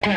No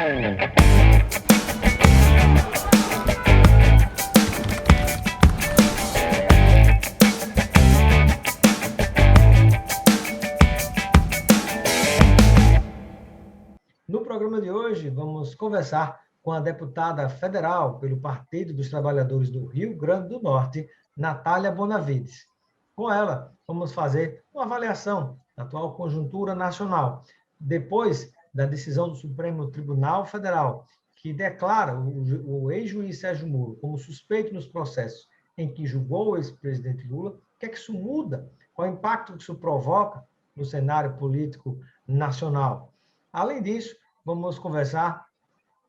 programa de hoje, vamos conversar com a deputada federal pelo Partido dos Trabalhadores do Rio Grande do Norte, Natália Bonavides. Com ela, vamos fazer uma avaliação da atual conjuntura nacional, depois da decisão do Supremo Tribunal Federal, que declara o ex-juiz Sérgio Moro como suspeito nos processos em que julgou o ex-presidente Lula. O que é que isso muda? Qual é o impacto que isso provoca no cenário político nacional? Além disso, vamos conversar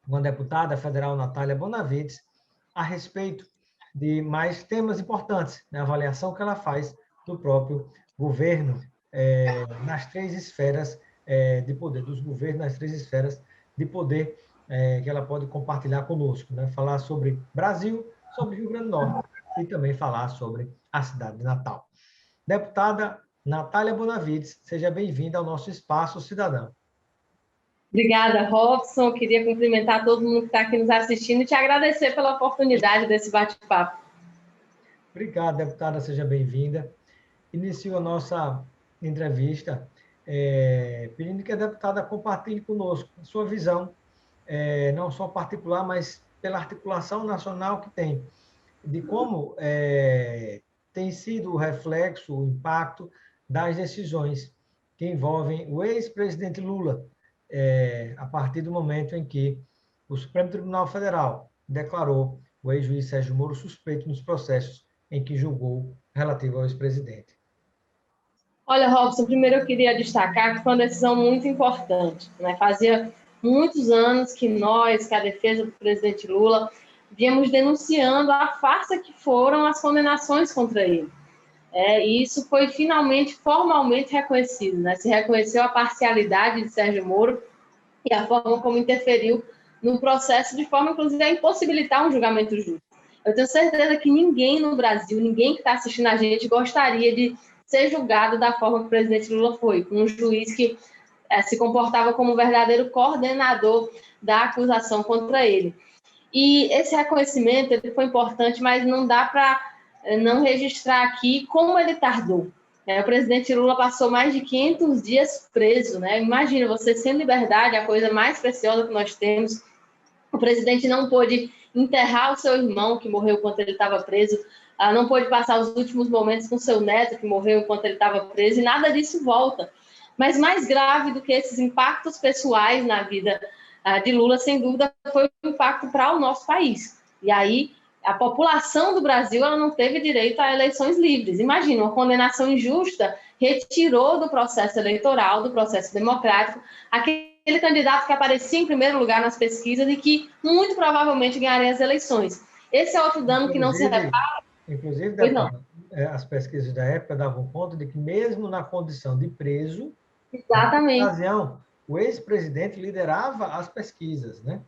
com a deputada federal Natália Bonavides a respeito de mais temas importantes, na avaliação que ela faz do próprio governo nas três esferas de poder, dos governos nas três esferas de poder que ela pode compartilhar conosco, né? Falar sobre Brasil, sobre Rio Grande do Norte e também falar sobre a cidade de Natal. Deputada Natália Bonavides, seja bem-vinda ao nosso Espaço Cidadão. Obrigada, Robson. Queria cumprimentar todo mundo que está aqui nos assistindo e te agradecer pela oportunidade desse bate-papo. Obrigado, deputada, seja bem-vinda. Inicio a nossa entrevista pedindo que a deputada compartilhe conosco a sua visão, não só particular, mas pela articulação nacional que tem, de como tem sido o reflexo, o impacto das decisões que envolvem o ex-presidente Lula, a partir do momento em que o Supremo Tribunal Federal declarou o ex-juiz Sérgio Moro suspeito nos processos em que julgou relativo ao ex-presidente. Olha, Robson, primeiro eu queria destacar que foi uma decisão muito importante, né? Fazia muitos anos que nós, que a defesa do presidente Lula, viemos denunciando a farsa que foram as condenações contra ele. E isso foi finalmente, formalmente reconhecido, né? Se reconheceu a parcialidade de Sérgio Moro e a forma como interferiu no processo, de forma, inclusive, a impossibilitar um julgamento justo. Eu tenho certeza que ninguém no Brasil, ninguém que está assistindo a gente, gostaria de ser julgado da forma que o presidente Lula foi, com um juiz que se comportava como um verdadeiro coordenador da acusação contra ele. E esse reconhecimento ele foi importante, mas não dá para não registrar aqui como ele tardou. O presidente Lula passou mais de 500 dias preso, né? Imagina, você sem liberdade, a coisa mais preciosa que nós temos. O presidente não pôde enterrar o seu irmão, que morreu enquanto ele estava preso, não pôde passar os últimos momentos com seu neto, que morreu enquanto ele estava preso, e nada disso volta. Mas mais grave do que esses impactos pessoais na vida de Lula, sem dúvida, foi o impacto para o nosso país. E aí, a população do Brasil ela não teve direito a eleições livres. Imagina, uma condenação injusta retirou do processo eleitoral, do processo democrático, aquele candidato que aparecia em primeiro lugar nas pesquisas e que muito provavelmente ganharia as eleições. Esse é outro dano que não se repara. Inclusive, as pesquisas da época davam conta de que mesmo na condição de preso, exatamente, na ocasião, o ex-presidente liderava as pesquisas, né?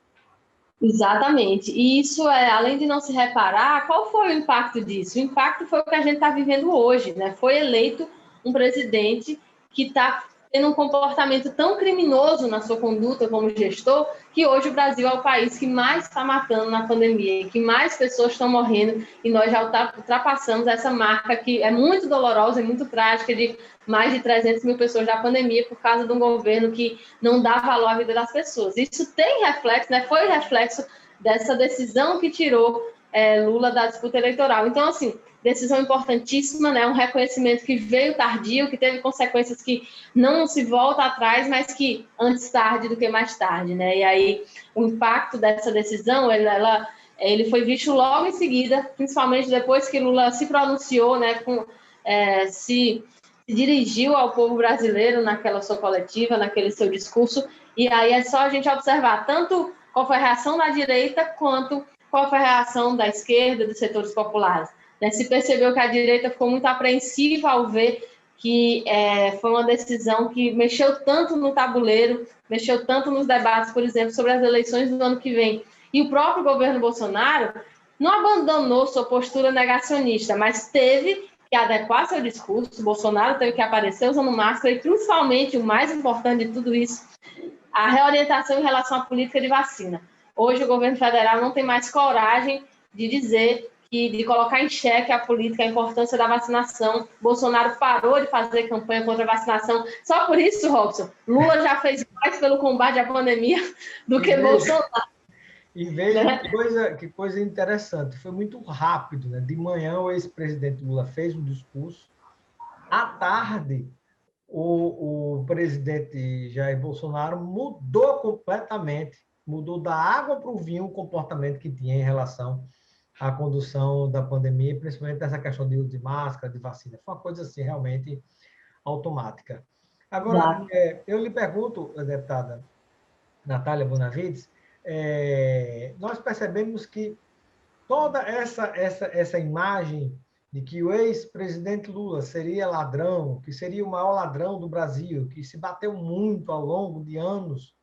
Exatamente. E isso, além de não se reparar, qual foi o impacto disso? O impacto foi o que a gente está vivendo hoje, né? Foi eleito um presidente que está tendo um comportamento tão criminoso na sua conduta como gestor, que hoje o Brasil é o país que mais está matando na pandemia, que mais pessoas estão morrendo, e nós já ultrapassamos essa marca que é muito dolorosa e muito trágica de mais de 300 mil pessoas da pandemia por causa de um governo que não dá valor à vida das pessoas. Isso tem reflexo, né? Foi reflexo dessa decisão que tirou Lula da disputa eleitoral. Então, assim, decisão importantíssima, né? Um reconhecimento que veio tardio, que teve consequências que não se volta atrás, mas que antes tarde do que mais tarde, né? E aí, o impacto dessa decisão, ele foi visto logo em seguida, principalmente depois que Lula se pronunciou, né? Se dirigiu ao povo brasileiro naquela sua coletiva, naquele seu discurso, e aí é só a gente observar tanto qual foi a reação da direita, quanto qual foi a reação da esquerda, dos setores populares. Se percebeu que a direita ficou muito apreensiva ao ver que foi uma decisão que mexeu tanto no tabuleiro, mexeu tanto nos debates, por exemplo, sobre as eleições do ano que vem. E o próprio governo Bolsonaro não abandonou sua postura negacionista, mas teve que adequar seu discurso. Bolsonaro teve que aparecer usando máscara e, principalmente, o mais importante de tudo isso, a reorientação em relação à política de vacina. Hoje o governo federal não tem mais coragem de dizer de colocar em xeque a política, a importância da vacinação. Bolsonaro parou de fazer campanha contra a vacinação. Só por isso, Robson, Lula já fez mais pelo combate à pandemia do que Bolsonaro. E veja, né? que coisa interessante, foi muito rápido, né? De manhã o ex-presidente Lula fez um discurso, à tarde o presidente Jair Bolsonaro mudou completamente, mudou da água para o vinho o comportamento que tinha em relação à condução da pandemia, principalmente essa questão de uso de máscara, de vacina. Foi uma coisa assim, realmente automática. Agora, eu lhe pergunto, deputada Natália Bonavides, nós percebemos que toda essa imagem de que o ex-presidente Lula seria ladrão, que seria o maior ladrão do Brasil, que se bateu muito ao longo de anos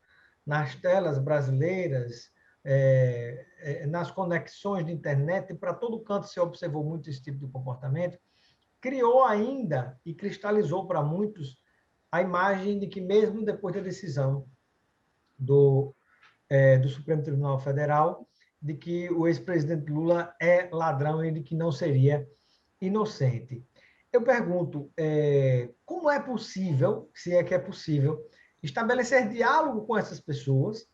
nas telas brasileiras, nas conexões de internet, e para todo canto se observou muito esse tipo de comportamento, criou ainda e cristalizou para muitos a imagem de que mesmo depois da decisão do Supremo Tribunal Federal, de que o ex-presidente Lula é ladrão e de que não seria inocente. Eu pergunto, como é possível, se é que é possível, estabelecer diálogo com essas pessoas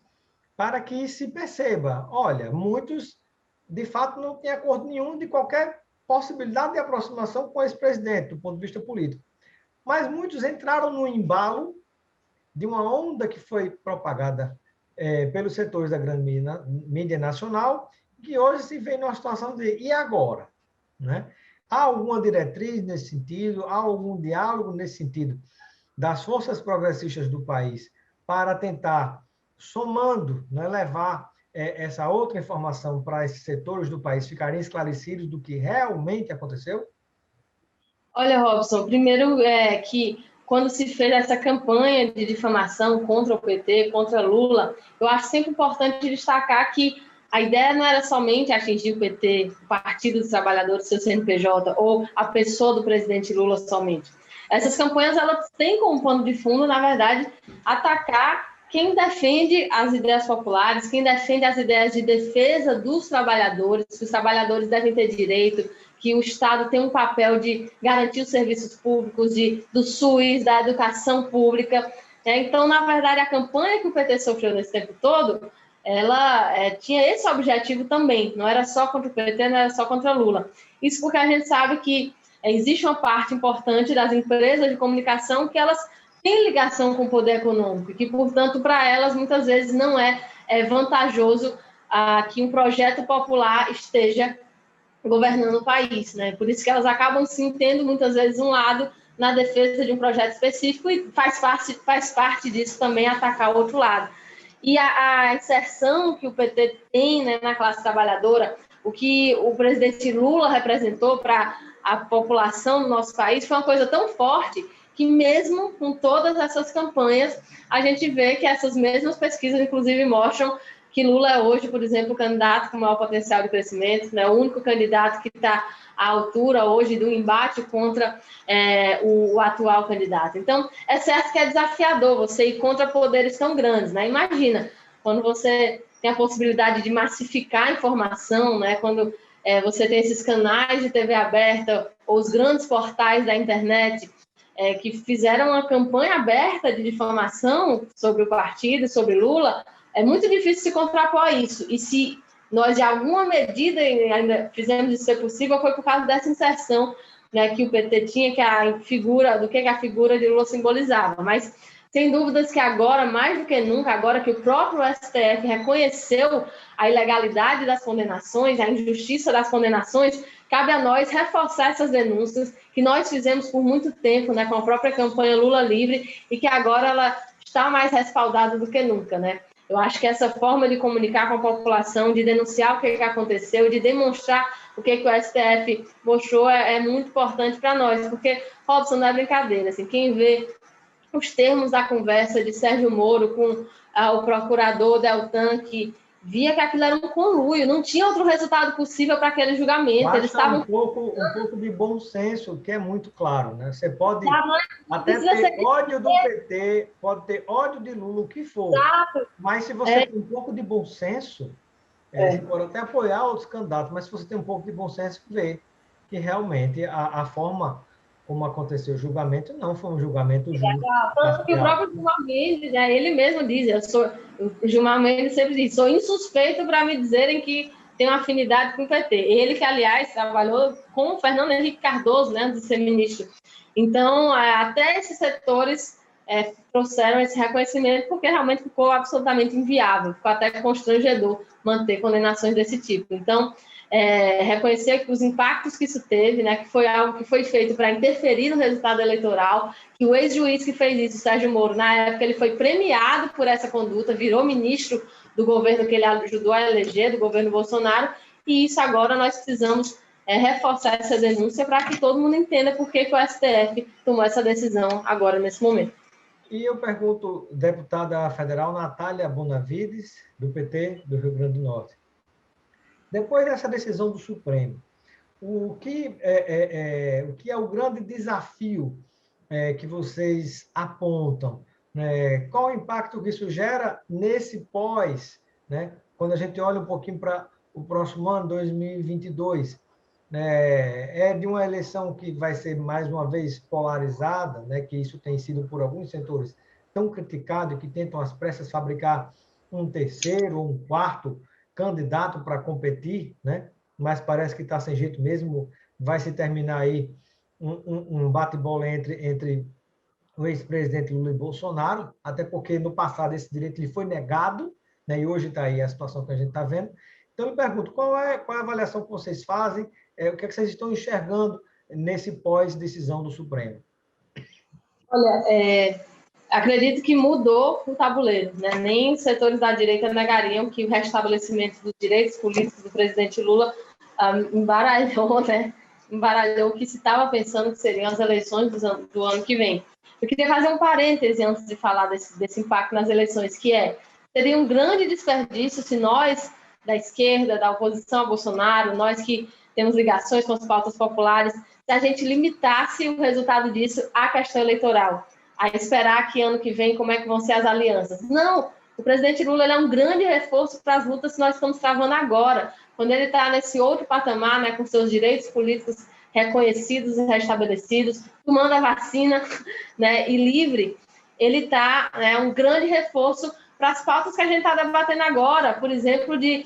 para que se perceba, olha, muitos, de fato, não têm acordo nenhum de qualquer possibilidade de aproximação com esse presidente, do ponto de vista político. Mas muitos entraram no embalo de uma onda que foi propagada pelos setores da grande mídia nacional, que hoje se vê numa situação de, e agora? Né? Há alguma diretriz nesse sentido? Há algum diálogo nesse sentido das forças progressistas do país para tentar, somando, né, levar essa outra informação para esses setores do país ficarem esclarecidos do que realmente aconteceu? Olha, Robson, primeiro que quando se fez essa campanha de difamação contra o PT, contra Lula, eu acho sempre importante destacar que a ideia não era somente atingir o PT, o Partido dos Trabalhadores, seu CNPJ, ou a pessoa do presidente Lula somente. Essas campanhas, elas têm como pano de fundo, na verdade, atacar quem defende as ideias populares, quem defende as ideias de defesa dos trabalhadores, que os trabalhadores devem ter direito, que o Estado tem um papel de garantir os serviços públicos, do SUS, da educação pública. Então, na verdade, a campanha que o PT sofreu nesse tempo todo, ela tinha esse objetivo também, não era só contra o PT, não era só contra Lula. Isso porque a gente sabe que existe uma parte importante das empresas de comunicação que elas têm ligação com o poder econômico, e que, portanto, para elas, muitas vezes, não é vantajoso que um projeto popular esteja governando o país, né? Por isso que elas acabam sim tendo, muitas vezes, um lado na defesa de um projeto específico e faz parte disso também atacar o outro lado. E a inserção que o PT tem, né, na classe trabalhadora, o que o presidente Lula representou para a população do nosso país foi uma coisa tão forte que mesmo com todas essas campanhas, a gente vê que essas mesmas pesquisas, inclusive, mostram que Lula é hoje, por exemplo, o candidato com maior potencial de crescimento, né? O único candidato que está à altura hoje do embate contra o atual candidato. Então, é certo que é desafiador você ir contra poderes tão grandes, né? Imagina, quando você tem a possibilidade de massificar a informação, né? Quando você tem esses canais de TV aberta ou os grandes portais da internet que fizeram uma campanha aberta de difamação sobre o partido, sobre Lula, é muito difícil se contrapor a isso. E se nós, de alguma medida, ainda fizemos isso ser possível, foi por causa dessa inserção, né, que o PT tinha, que a figura de Lula simbolizava. Mas, sem dúvidas que agora, mais do que nunca, agora que o próprio STF reconheceu a ilegalidade das condenações, a injustiça das condenações, cabe a nós reforçar essas denúncias que nós fizemos por muito tempo, né, com a própria campanha Lula Livre, e que agora ela está mais respaldada do que nunca, né? Eu acho que essa forma de comunicar com a população, de denunciar o que aconteceu, de demonstrar o que o STF mostrou é muito importante para nós, porque, Robson, não é brincadeira. Assim, quem vê os termos da conversa de Sérgio Moro com o procurador Deltan, que via que aquilo era um conluio, não tinha outro resultado possível para aquele julgamento. Eles estavam um pouco de bom senso, que é muito claro, né? Você pode até precisa ter ser ódio do PT, pode ter ódio de Lula, o que for. exato. Mas se você tem um pouco de bom senso, você pode até apoiar outros candidatos, mas se você tem um pouco de bom senso, vê que realmente a forma como aconteceu o julgamento não foi um julgamento justo. Tanto que o próprio Gilmar Mendes, né, ele mesmo diz, o Gilmar Mendes sempre diz, sou insuspeito para me dizerem que tem uma afinidade com o PT. Ele que, aliás, trabalhou com o Fernando Henrique Cardoso, né, antes de ser ministro. Então, até esses setores trouxeram esse reconhecimento, porque realmente ficou absolutamente inviável, ficou até constrangedor manter condenações desse tipo. Então, reconhecer que os impactos que isso teve, né, que foi algo que foi feito para interferir no resultado eleitoral, que o ex-juiz que fez isso, o Sérgio Moro, na época ele foi premiado por essa conduta, virou ministro do governo que ele ajudou a eleger, do governo Bolsonaro, e isso agora nós precisamos reforçar essa denúncia para que todo mundo entenda por que o STF tomou essa decisão agora, nesse momento. E eu pergunto, deputada federal Natália Bonavides, do PT do Rio Grande do Norte. Depois dessa decisão do Supremo, o que é o grande desafio que vocês apontam? Né? Qual o impacto que isso gera nesse pós, né? Quando a gente olha um pouquinho para o próximo ano, 2022, né? De uma eleição que vai ser, mais uma vez, polarizada, né? Que isso tem sido, por alguns setores, tão criticado e que tentam, às pressas, fabricar um terceiro ou um quarto candidato para competir, né? Mas parece que está sem jeito mesmo, vai se terminar aí um bate-bola entre o ex-presidente Lula e Bolsonaro, até porque no passado esse direito lhe foi negado, né, e hoje está aí a situação que a gente está vendo. Então, eu pergunto, qual é a avaliação que vocês fazem, o que é que vocês estão enxergando nesse pós-decisão do Supremo? Olha, acredito que mudou o tabuleiro, né? Nem os setores da direita negariam que o restabelecimento dos direitos políticos do presidente Lula embaralhou, né? Embaralhou o que se estava pensando que seriam as eleições do ano que vem. Eu queria fazer um parêntese antes de falar desse impacto nas eleições, que seria um grande desperdício se nós, da esquerda, da oposição a Bolsonaro, nós que temos ligações com as pautas populares, se a gente limitasse o resultado disso à questão eleitoral, a esperar que ano que vem como é que vão ser as alianças. Não, o presidente Lula é um grande reforço para as lutas que nós estamos travando agora, quando ele está nesse outro patamar, né, com seus direitos políticos reconhecidos e restabelecidos, tomando a vacina, né, e livre, ele está um grande reforço para as pautas que a gente está debatendo agora, por exemplo, de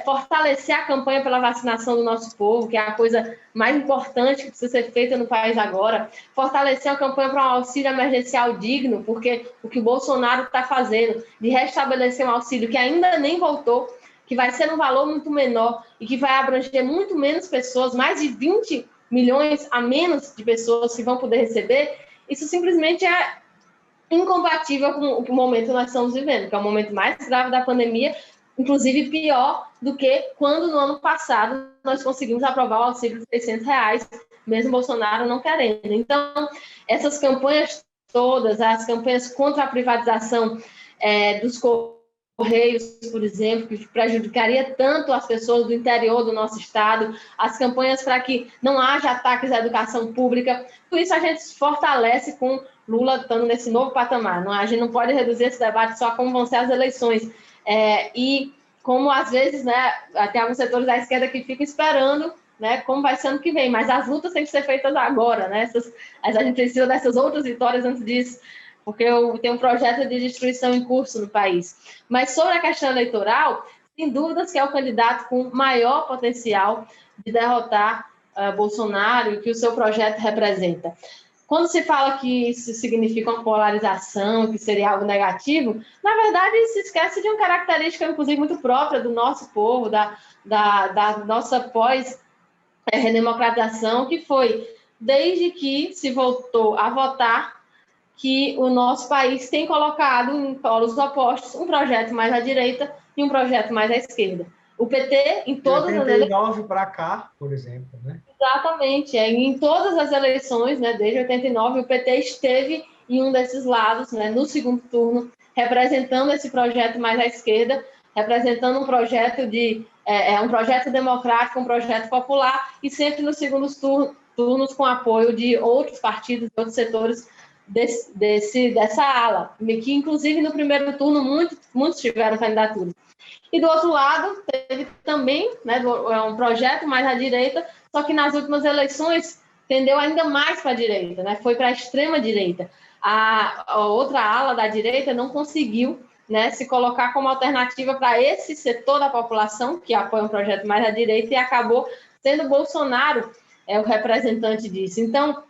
fortalecer a campanha pela vacinação do nosso povo, que é a coisa mais importante que precisa ser feita no país agora, fortalecer a campanha para um auxílio emergencial digno, porque o que o Bolsonaro está fazendo, de restabelecer um auxílio que ainda nem voltou, que vai ser um valor muito menor e que vai abranger muito menos pessoas, mais de 20 milhões a menos de pessoas que vão poder receber, isso simplesmente é incompatível com o momento que nós estamos vivendo, que é o momento mais grave da pandemia, inclusive pior do que quando no ano passado nós conseguimos aprovar o auxílio de R$600, mesmo Bolsonaro não querendo. Então, essas campanhas todas, as campanhas contra a privatização dos Correios, por exemplo, que prejudicaria tanto as pessoas do interior do nosso estado, as campanhas para que não haja ataques à educação pública, tudo isso a gente fortalece com Lula estando nesse novo patamar. A gente não pode reduzir esse debate só a como vão ser as eleições. E como, às vezes, né, tem alguns setores da esquerda que ficam esperando, né, como vai ser ano que vem, mas as lutas têm que ser feitas agora, né? A gente precisa dessas outras vitórias antes disso, porque tem um projeto de destruição em curso no país. Mas sobre a questão eleitoral, sem dúvidas que é o candidato com maior potencial de derrotar Bolsonaro e que o seu projeto representa. Quando se fala que isso significa uma polarização, que seria algo negativo, na verdade se esquece de uma característica, inclusive, muito própria do nosso povo, da nossa pós-redemocratização, que foi, desde que se voltou a votar, que o nosso país tem colocado em polos opostos um projeto mais à direita e um projeto mais à esquerda. O PT, em todas as eleições... 89 para cá, por exemplo, né? Exatamente. Em todas as eleições, né, desde 89, o PT esteve em um desses lados, né, no segundo turno, representando esse projeto mais à esquerda, representando um projeto um projeto democrático, um projeto popular, e sempre nos segundos turnos com apoio de outros partidos, outros setores dessa ala, que inclusive no primeiro turno muitos tiveram candidaturas. E do outro lado, teve também, né, um projeto mais à direita, só que nas últimas eleições tendeu ainda mais para a direita, né, foi para a extrema-direita. A outra ala da direita não conseguiu, né, se colocar como alternativa para esse setor da população, que apoia um projeto mais à direita, e acabou sendo Bolsonaro o representante disso. Então,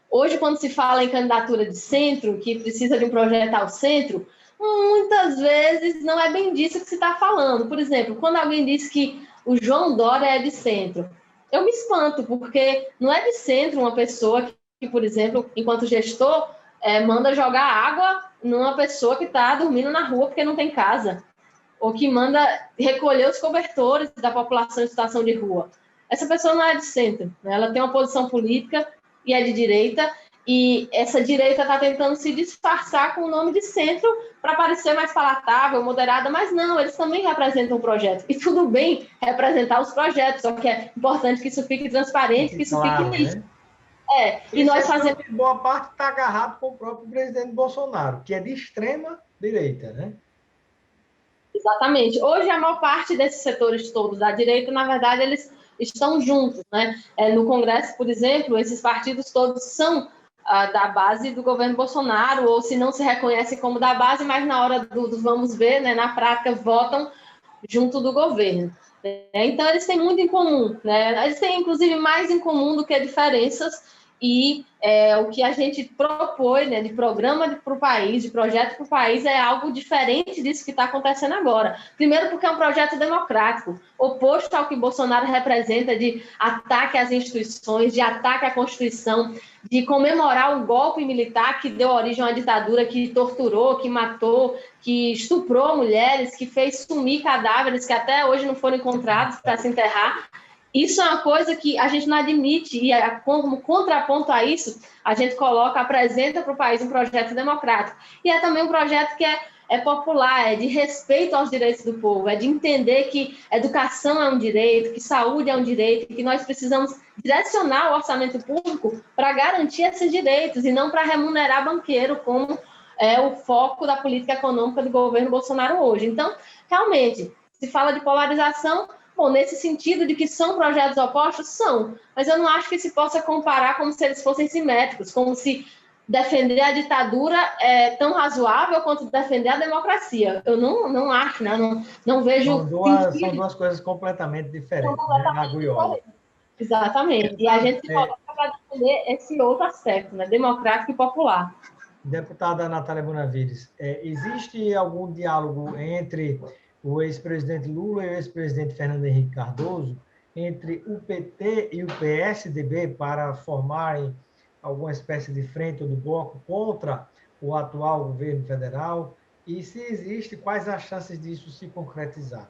hoje, quando se fala em candidatura de centro, que precisa de um projeto ao centro, muitas vezes não é bem disso que se está falando. Por exemplo, quando alguém diz que o João Dória é de centro, eu me espanto, porque não é de centro uma pessoa que, por exemplo, enquanto gestor, manda jogar água numa pessoa que está dormindo na rua porque não tem casa, ou que manda recolher os cobertores da população em situação de rua. Essa pessoa não é de centro, né? Ela tem uma posição política e é de direita, e essa direita está tentando se disfarçar com o nome de centro para parecer mais palatável, moderada, mas não, eles também representam um projeto. E tudo bem representar os projetos, só que é importante que isso fique transparente, que isso claro, fique nítido. Né? E nós fazemos... Boa parte está agarrado com o próprio presidente Bolsonaro, que é de extrema direita, né? Exatamente. Hoje, a maior parte desses setores todos da direita, na verdade, eles estão juntos, né? No Congresso, por exemplo, esses partidos todos são da base do governo Bolsonaro, ou se não se reconhecem como da base, mas na hora do vamos ver, né, na prática, votam junto do governo. Então, eles têm muito em comum, né? Eles têm, inclusive, mais em comum do que diferenças, e o que a gente propõe, né, de programa para o país, de projeto para o país, é algo diferente disso que está acontecendo agora. Primeiro porque é um projeto democrático, oposto ao que Bolsonaro representa de ataque às instituições, de ataque à Constituição, de comemorar um golpe militar que deu origem a uma ditadura que torturou, que matou, que estuprou mulheres, que fez sumir cadáveres que até hoje não foram encontrados para se enterrar. Isso é uma coisa que a gente não admite, e como contraponto a isso, a gente apresenta para o país um projeto democrático. E é também um projeto que é popular, é de respeito aos direitos do povo, é de entender que educação é um direito, que saúde é um direito, que nós precisamos direcionar o orçamento público para garantir esses direitos e não para remunerar banqueiro, como é o foco da política econômica do governo Bolsonaro hoje. Então, realmente, se fala de polarização. Bom, nesse sentido de que são projetos opostos, são, mas eu não acho que se possa comparar como se eles fossem simétricos, como se defender a ditadura é tão razoável quanto defender a democracia. Eu não acho, né? Não vejo... São duas coisas completamente diferentes, né? Água e óleo. Exatamente. E a gente coloca para defender esse outro aspecto, né? Democrático e popular. Deputada Natália Bonavides, existe algum diálogo entre o ex-presidente Lula e o ex-presidente Fernando Henrique Cardoso, entre o PT e o PSDB, para formarem alguma espécie de frente ou de bloco contra o atual governo federal? E se existe, quais as chances disso se concretizar?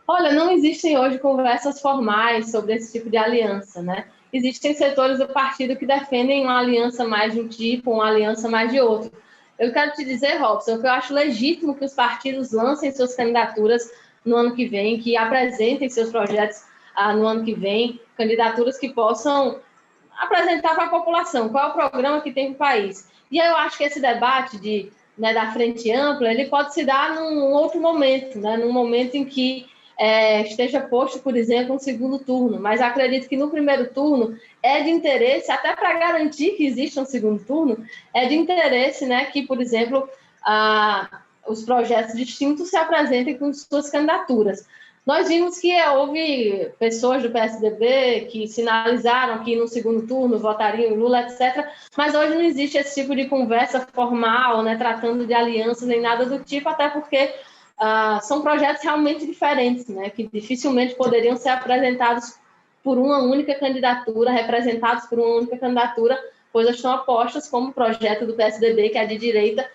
Olha, não existem hoje conversas formais sobre esse tipo de aliança, né? Existem setores do partido que defendem uma aliança mais de um tipo, uma aliança mais de outro. Eu quero te dizer, Robson, que eu acho legítimo que os partidos lancem suas candidaturas no ano que vem, que apresentem seus projetos no ano que vem, candidaturas que possam apresentar para a população qual é o programa que tem para o país. E eu acho que esse debate da frente ampla, ele pode se dar num outro momento, né? Num momento em que esteja posto, por exemplo, um segundo turno, mas acredito que no primeiro turno é de interesse, até para garantir que exista um segundo turno, é de interesse, né, que, por exemplo, os projetos distintos se apresentem com suas candidaturas. Nós vimos que houve pessoas do PSDB que sinalizaram que no segundo turno votariam em Lula, etc., mas hoje não existe esse tipo de conversa formal, né, tratando de alianças nem nada do tipo, até porque são projetos realmente diferentes, né, que dificilmente poderiam ser apresentados por uma única candidatura, representados por uma única candidatura, pois estão apostas como o projeto do PSDB, que é de direita,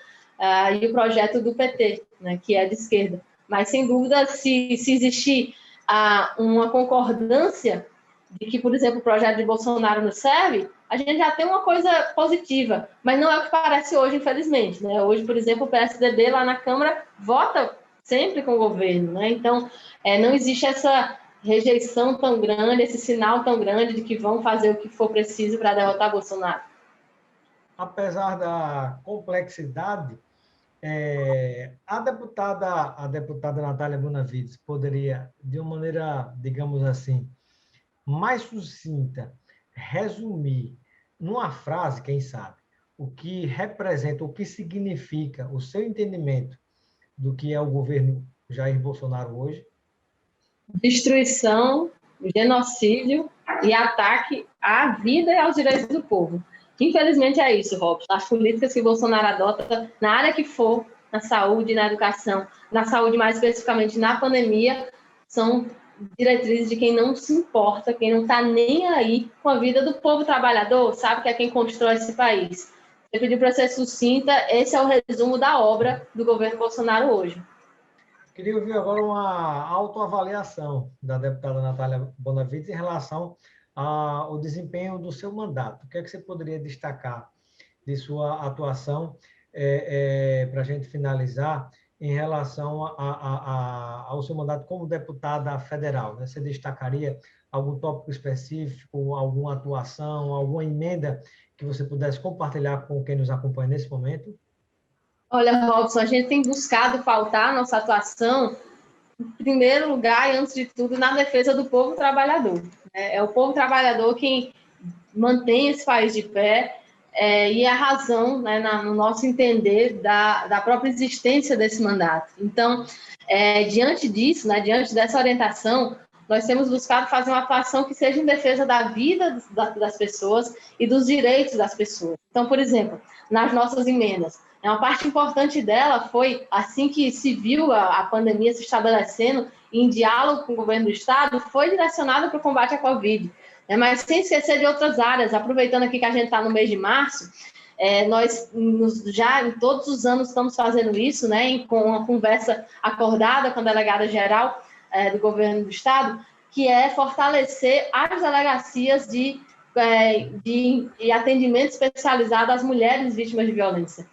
e o projeto do PT, né, que é de esquerda. Mas, sem dúvida, se existir uma concordância de que, por exemplo, o projeto de Bolsonaro não serve, a gente já tem uma coisa positiva, mas não é o que parece hoje, infelizmente, né? Hoje, por exemplo, o PSDB lá na Câmara vota sempre com o governo, né? Então, não existe essa rejeição tão grande, esse sinal tão grande de que vão fazer o que for preciso para derrotar Bolsonaro. Apesar da complexidade, a deputada Natália Bonavides poderia, de uma maneira, digamos assim, mais sucinta, resumir numa frase, quem sabe, o que representa, o que significa o seu entendimento do que é o governo Jair Bolsonaro hoje? Destruição, genocídio e ataque à vida e aos direitos do povo. Infelizmente é isso, Robson. As políticas que Bolsonaro adota, na área que for, na saúde, na educação, na saúde mais especificamente na pandemia, são diretrizes de quem não se importa, quem não está nem aí com a vida do povo trabalhador, sabe que é quem constrói esse país. Eu pedi para ser sucinta, esse é o resumo da obra do governo Bolsonaro hoje. Queria ouvir agora uma autoavaliação da deputada Natália Bonavides em relação ao desempenho do seu mandato. O que é que você poderia destacar de sua atuação para a gente finalizar em relação ao seu mandato como deputada federal, né? Você destacaria algum tópico específico, alguma atuação, alguma emenda que você pudesse compartilhar com quem nos acompanha nesse momento? Olha, Robson, a gente tem buscado pautar a nossa atuação, em primeiro lugar e antes de tudo, na defesa do povo trabalhador. É o povo trabalhador quem mantém esse país de pé, e a razão, né, no nosso entender, da própria existência desse mandato. Então, diante disso, né, diante dessa orientação, nós temos buscado fazer uma atuação que seja em defesa da vida das pessoas e dos direitos das pessoas. Então, por exemplo, nas nossas emendas, uma parte importante dela foi, assim que se viu a pandemia se estabelecendo, em diálogo com o governo do Estado, foi direcionada para o combate à Covid. Mas sem esquecer de outras áreas, aproveitando aqui que a gente está no mês de março, nós já em todos os anos estamos fazendo isso, né, com uma conversa acordada com a delegada-geral do governo do Estado, que é fortalecer as delegacias de atendimento especializado às mulheres vítimas de violência.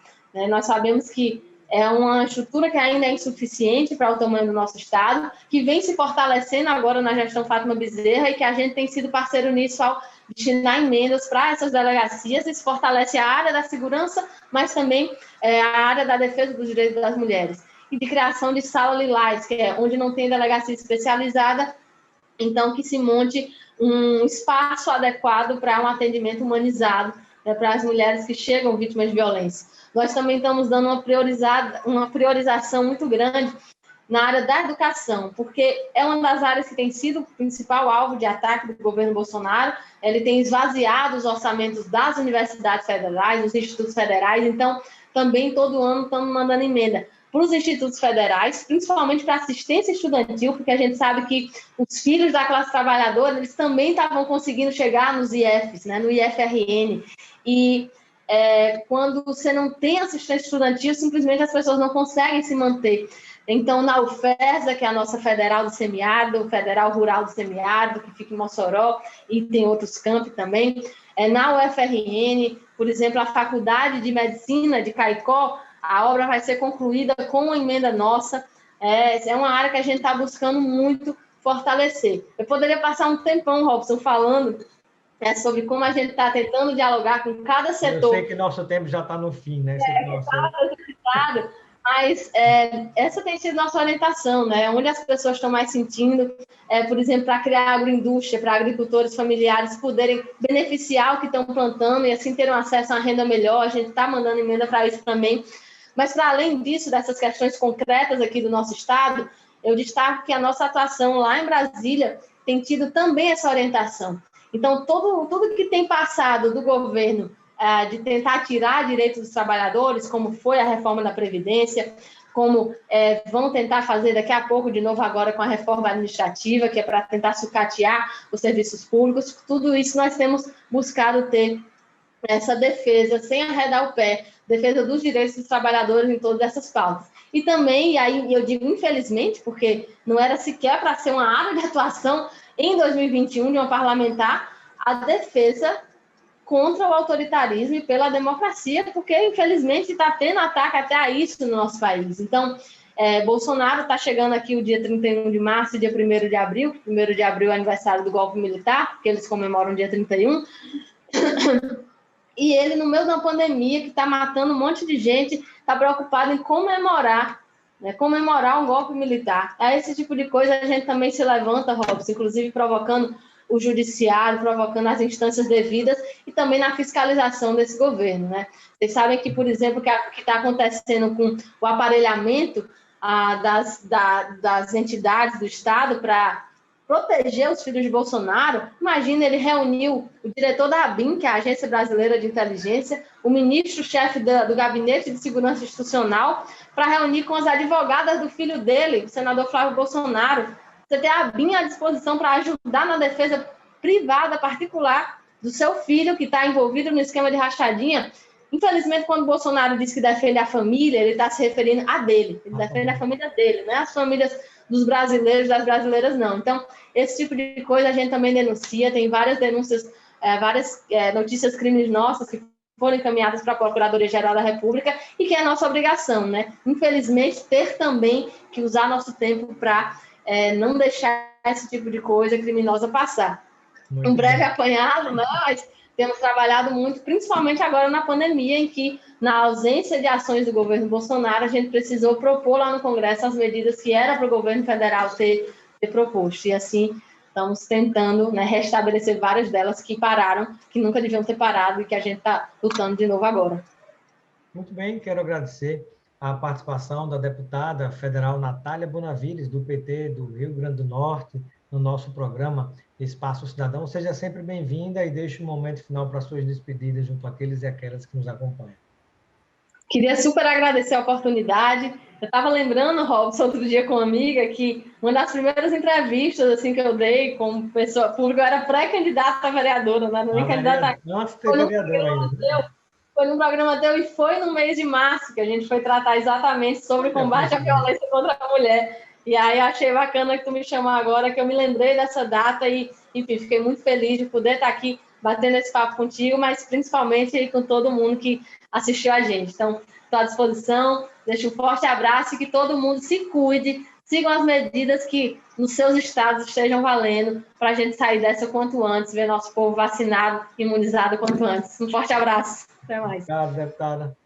Nós sabemos que é uma estrutura que ainda é insuficiente para o tamanho do nosso Estado, que vem se fortalecendo agora na gestão Fátima Bezerra e que a gente tem sido parceiro nisso ao destinar emendas para essas delegacias. Isso fortalece a área da segurança, mas também a área da defesa dos direitos das mulheres. E de criação de sala lilás, que é onde não tem delegacia especializada, então que se monte um espaço adequado para um atendimento humanizado, né, para as mulheres que chegam vítimas de violência. Nós também estamos dando uma priorização muito grande na área da educação, porque é uma das áreas que tem sido o principal alvo de ataque do governo Bolsonaro. Ele tem esvaziado os orçamentos das universidades federais, dos institutos federais, então também todo ano estamos mandando emenda para os institutos federais, principalmente para assistência estudantil, porque a gente sabe que os filhos da classe trabalhadora, eles também estavam conseguindo chegar nos IFs, né, no IFRN, e quando você não tem assistência estudantil, simplesmente as pessoas não conseguem se manter. Então, na UFESA, que é a nossa federal do semiárido, Federal Rural do Semiárido, que fica em Mossoró, e tem outros campi também, na UFRN, por exemplo, a Faculdade de Medicina de Caicó, a obra vai ser concluída com uma emenda nossa. É uma área que a gente está buscando muito fortalecer. Eu poderia passar um tempão, Robson, falando sobre como a gente está tentando dialogar com cada setor. Eu sei que nosso tempo já está no fim, né? Mas essa tem sido nossa orientação, né? Onde as pessoas estão mais sentindo, por exemplo, para criar agroindústria, para agricultores familiares poderem beneficiar o que estão plantando e assim ter um acesso a uma renda melhor. A gente está mandando emenda para isso também. Mas, para além disso, dessas questões concretas aqui do nosso Estado, eu destaco que a nossa atuação lá em Brasília tem tido também essa orientação. Então, tudo que tem passado do governo de tentar tirar direitos dos trabalhadores, como foi a reforma da Previdência, como vão tentar fazer daqui a pouco, de novo agora com a reforma administrativa, que é para tentar sucatear os serviços públicos, tudo isso nós temos buscado ter essa defesa, sem arredar o pé, defesa dos direitos dos trabalhadores em todas essas pautas. E também, e aí eu digo infelizmente, porque não era sequer para ser uma área de atuação em 2021 de uma parlamentar, a defesa contra o autoritarismo e pela democracia, porque infelizmente está tendo ataque até a isso no nosso país. Então, Bolsonaro está chegando aqui o dia 31 de março e dia 1º de abril. 1º de abril é aniversário do golpe militar, porque eles comemoram dia 31. E ele, no meio de uma pandemia que está matando um monte de gente, está preocupado em comemorar, né? Comemorar um golpe militar. A esse tipo de coisa a gente também se levanta, Robson, inclusive provocando o judiciário, provocando as instâncias devidas e também na fiscalização desse governo, né? Vocês sabem que, por exemplo, o que está acontecendo com o aparelhamento das entidades do Estado para proteger os filhos de Bolsonaro. Imagina, ele reuniu o diretor da ABIN, que é a Agência Brasileira de Inteligência, o ministro-chefe do Gabinete de Segurança Institucional, para reunir com as advogadas do filho dele, o senador Flávio Bolsonaro. Você tem a ABIN à disposição para ajudar na defesa privada, particular, do seu filho, que está envolvido no esquema de rachadinha. Infelizmente, quando o Bolsonaro diz que defende a família, ele está se referindo a dele. Ele defende a família dele, não é as famílias dos brasileiros, das brasileiras, não. Então, esse tipo de coisa a gente também denuncia. Tem várias denúncias, várias notícias criminosas que foram encaminhadas para a Procuradoria-Geral da República e que é nossa obrigação, né? Infelizmente, ter também que usar nosso tempo para não deixar esse tipo de coisa criminosa passar. Um breve apanhado, nós temos trabalhado muito, principalmente agora na pandemia, em que, na ausência de ações do governo Bolsonaro, a gente precisou propor lá no Congresso as medidas que era para o governo federal ter proposto. E assim, estamos tentando, né, restabelecer várias delas que pararam, que nunca deviam ter parado e que a gente está lutando de novo agora. Muito bem, quero agradecer a participação da deputada federal Natália Bonavides, do PT do Rio Grande do Norte, no nosso programa Espaço Cidadão. Seja sempre bem-vinda e deixe um momento final para suas despedidas junto àqueles e aquelas que nos acompanham. Queria super agradecer a oportunidade. Eu estava lembrando, Robson, outro dia com uma amiga, que uma das primeiras entrevistas assim, que eu dei com pessoa pública, eu era pré-candidata a vereadora, não era nem candidata a... Antes de ter vereadora ainda. Foi num programa teu e foi no mês de março que a gente foi tratar exatamente sobre o combate à violência contra a mulher. E aí achei bacana que tu me chamou agora, que eu me lembrei dessa data e, enfim, fiquei muito feliz de poder estar aqui batendo esse papo contigo, mas principalmente com todo mundo que assistiu a gente. Então, estou à disposição, deixo um forte abraço e que todo mundo se cuide, sigam as medidas que nos seus estados estejam valendo para a gente sair dessa quanto antes, ver nosso povo vacinado, imunizado quanto antes. Um forte abraço. Até mais. Obrigado, deputada.